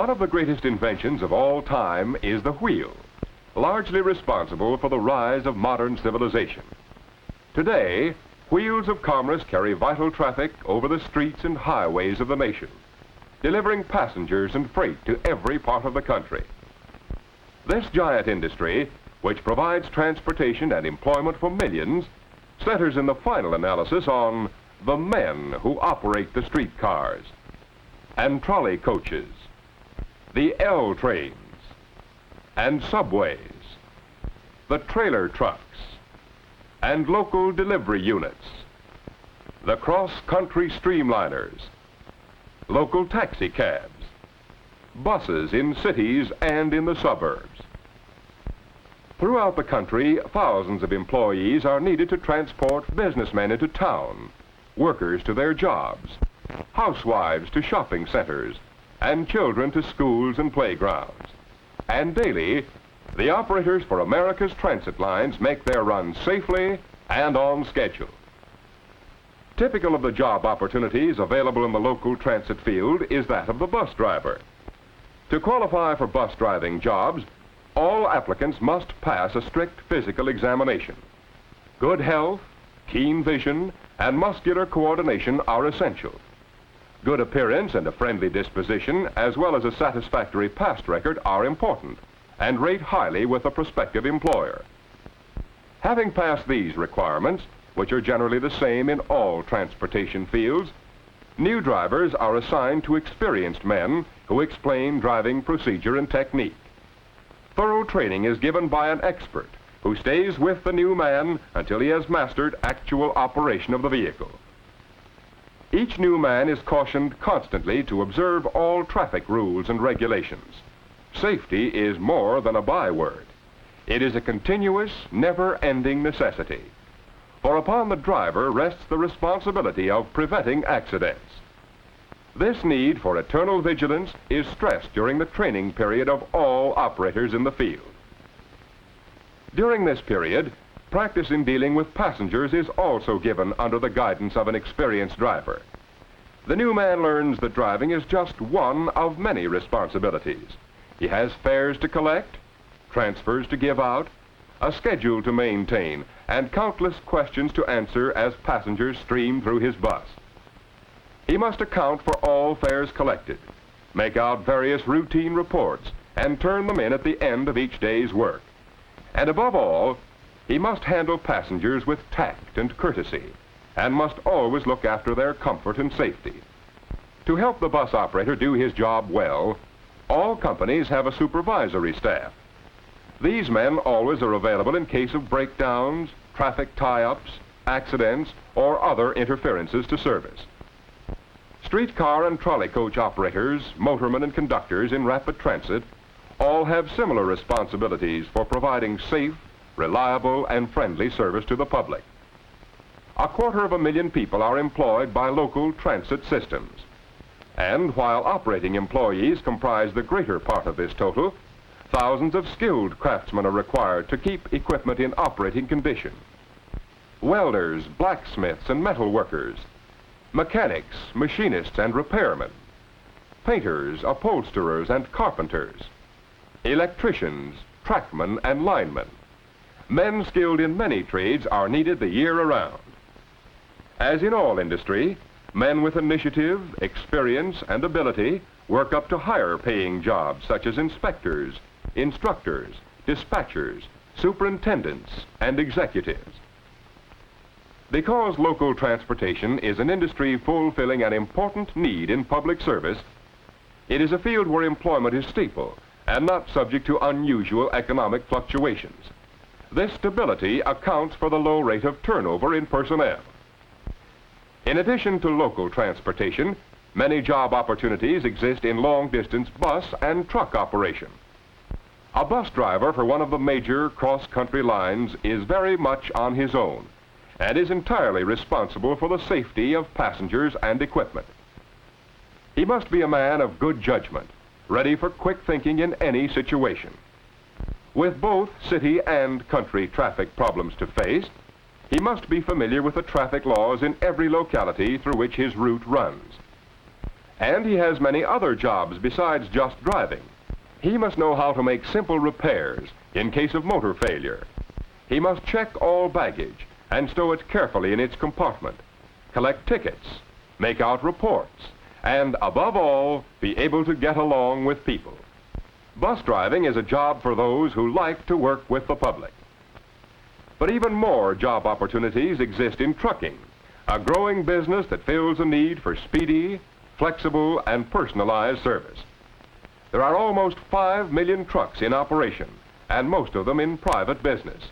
One of the greatest inventions of all time is the wheel, largely responsible for the rise of modern civilization. Today, wheels of commerce carry vital traffic over the streets and highways of the nation, delivering passengers and freight to every part of the country. This giant industry, which provides transportation and employment for millions, centers in the final analysis on the men who operate the streetcars and trolley coaches, the L trains and subways, the trailer trucks and local delivery units, the cross-country streamliners, local taxi cabs, buses in cities and in the suburbs. Throughout the country, thousands of employees are needed to transport businessmen into town, workers to their jobs, housewives to shopping centers, and children to schools and playgrounds. And daily, the operators for America's transit lines make their runs safely and on schedule. Typical of the job opportunities available in the local transit field is that of the bus driver. To qualify for bus driving jobs, all applicants must pass a strict physical examination. Good health, keen vision, and muscular coordination are essential. Good appearance and a friendly disposition, as well as a satisfactory past record, are important and rate highly with a prospective employer. Having passed these requirements, which are generally the same in all transportation fields, new drivers are assigned to experienced men who explain driving procedure and technique. Thorough training is given by an expert who stays with the new man until he has mastered actual operation of the vehicle. Each new man is cautioned constantly to observe all traffic rules and regulations. Safety is more than a byword. It is a continuous, never-ending necessity. For upon the driver rests the responsibility of preventing accidents. This need for eternal vigilance is stressed during the training period of all operators in the field. During this period, practice in dealing with passengers is also given under the guidance of an experienced driver. The new man learns that driving is just one of many responsibilities. He has fares to collect, transfers to give out, a schedule to maintain, and countless questions to answer as passengers stream through his bus. He must account for all fares collected, make out various routine reports, and turn them in at the end of each day's work. And above all, he must handle passengers with tact and courtesy, and must always look after their comfort and safety. To help the bus operator do his job well, all companies have a supervisory staff. These men always are available in case of breakdowns, traffic tie-ups, accidents, or other interferences to service. Streetcar and trolley coach operators, motormen and conductors in rapid transit all have similar responsibilities for providing safe, reliable, and friendly service to the public. 250,000 people are employed by local transit systems. And while operating employees comprise the greater part of this total, thousands of skilled craftsmen are required to keep equipment in operating condition. Welders, blacksmiths, and metal workers, mechanics, machinists, and repairmen, painters, upholsterers, and carpenters, electricians, trackmen, and linemen. Men skilled in many trades are needed the year around. As in all industry, men with initiative, experience, and ability work up to higher paying jobs such as inspectors, instructors, dispatchers, superintendents, and executives. Because local transportation is an industry fulfilling an important need in public service, it is a field where employment is stable and not subject to unusual economic fluctuations. This stability accounts for the low rate of turnover in personnel. In addition to local transportation, many job opportunities exist in long-distance bus and truck operation. A bus driver for one of the major cross-country lines is very much on his own and is entirely responsible for the safety of passengers and equipment. He must be a man of good judgment, ready for quick thinking in any situation. With both city and country traffic problems to face, he must be familiar with the traffic laws in every locality through which his route runs. And he has many other jobs besides just driving. He must know how to make simple repairs in case of motor failure. He must check all baggage and stow it carefully in its compartment, collect tickets, make out reports, and above all, be able to get along with people. Bus driving is a job for those who like to work with the public. But even more job opportunities exist in trucking, a growing business that fills a need for speedy, flexible, and personalized service. There are almost 5 million trucks in operation, and most of them in private business.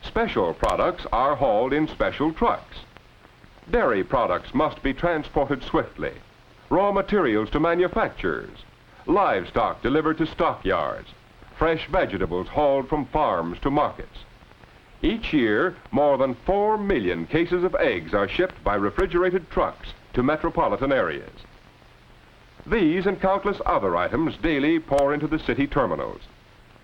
Special products are hauled in special trucks. Dairy products must be transported swiftly, raw materials to manufacturers, livestock delivered to stockyards, fresh vegetables hauled from farms to markets. Each year, more than 4 million cases of eggs are shipped by refrigerated trucks to metropolitan areas. These and countless other items daily pour into the city terminals.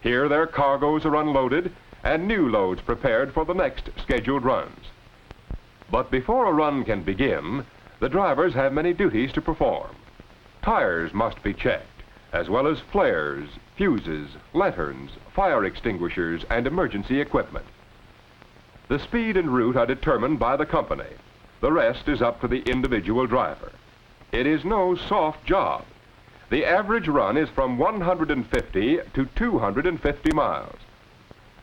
Here their cargoes are unloaded and new loads prepared for the next scheduled runs. But before a run can begin, the drivers have many duties to perform. Tires must be checked, as well as flares, fuses, lanterns, fire extinguishers, and emergency equipment. The speed and route are determined by the company. The rest is up to the individual driver. It is no soft job. The average run is from 150 to 250 miles.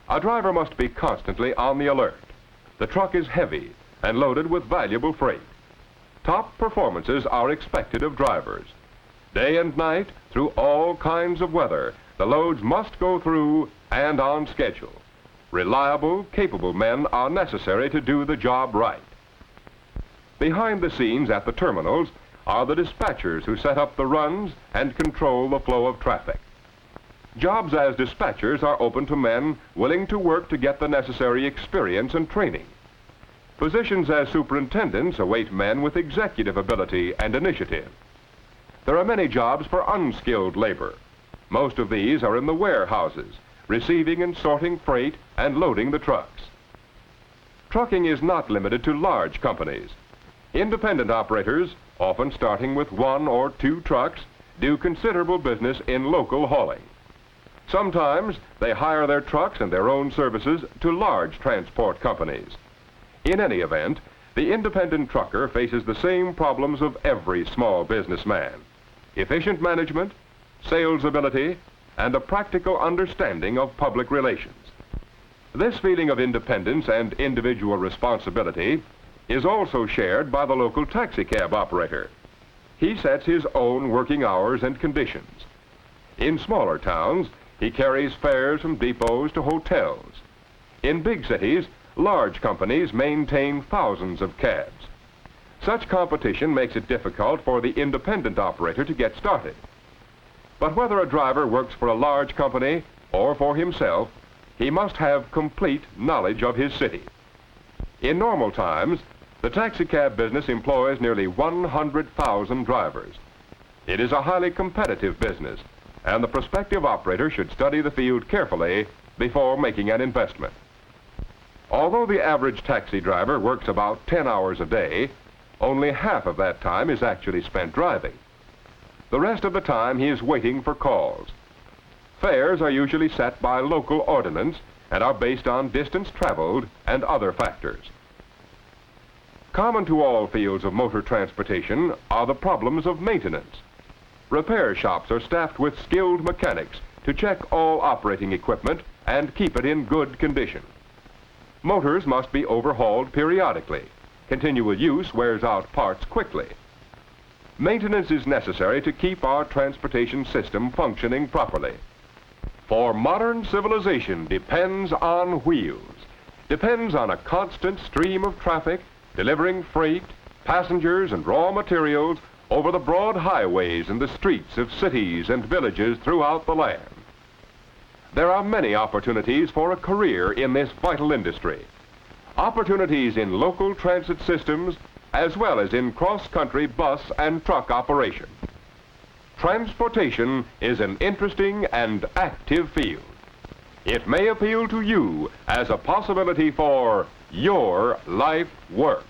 A driver must be constantly on the alert. The truck is heavy and loaded with valuable freight. Top performances are expected of drivers. Day and night, through all kinds of weather, the loads must go through and on schedule. Reliable, capable men are necessary to do the job right. Behind the scenes at the terminals are the dispatchers who set up the runs and control the flow of traffic. Jobs as dispatchers are open to men willing to work to get the necessary experience and training. Positions as superintendents await men with executive ability and initiative. There are many jobs for unskilled labor. Most of these are in the warehouses, receiving and sorting freight and loading the trucks. Trucking is not limited to large companies. Independent operators, often starting with 1 or 2 trucks, do considerable business in local hauling. Sometimes they hire their trucks and their own services to large transport companies. In any event, the independent trucker faces the same problems of every small businessman: efficient management, sales ability, and a practical understanding of public relations. This feeling of independence and individual responsibility is also shared by the local taxicab operator. He sets his own working hours and conditions. In smaller towns, he carries fares from depots to hotels. In big cities, large companies maintain thousands of cabs. Such competition makes it difficult for the independent operator to get started. But whether a driver works for a large company or for himself, he must have complete knowledge of his city. In normal times, the taxicab business employs nearly 100,000 drivers. It is a highly competitive business, and the prospective operator should study the field carefully before making an investment. Although the average taxi driver works about 10 hours a day, only half of that time is actually spent driving. The rest of the time he is waiting for calls. Fares are usually set by local ordinance and are based on distance traveled and other factors. Common to all fields of motor transportation are the problems of maintenance. Repair shops are staffed with skilled mechanics to check all operating equipment and keep it in good condition. Motors must be overhauled periodically. Continual use wears out parts quickly. Maintenance is necessary to keep our transportation system functioning properly. For modern civilization depends on wheels, depends on a constant stream of traffic delivering freight, passengers, and raw materials over the broad highways and the streets of cities and villages throughout the land. There are many opportunities for a career in this vital industry. Opportunities in local transit systems as well as in cross-country bus and truck operation. Transportation is an interesting and active field. It may appeal to you as a possibility for your life work.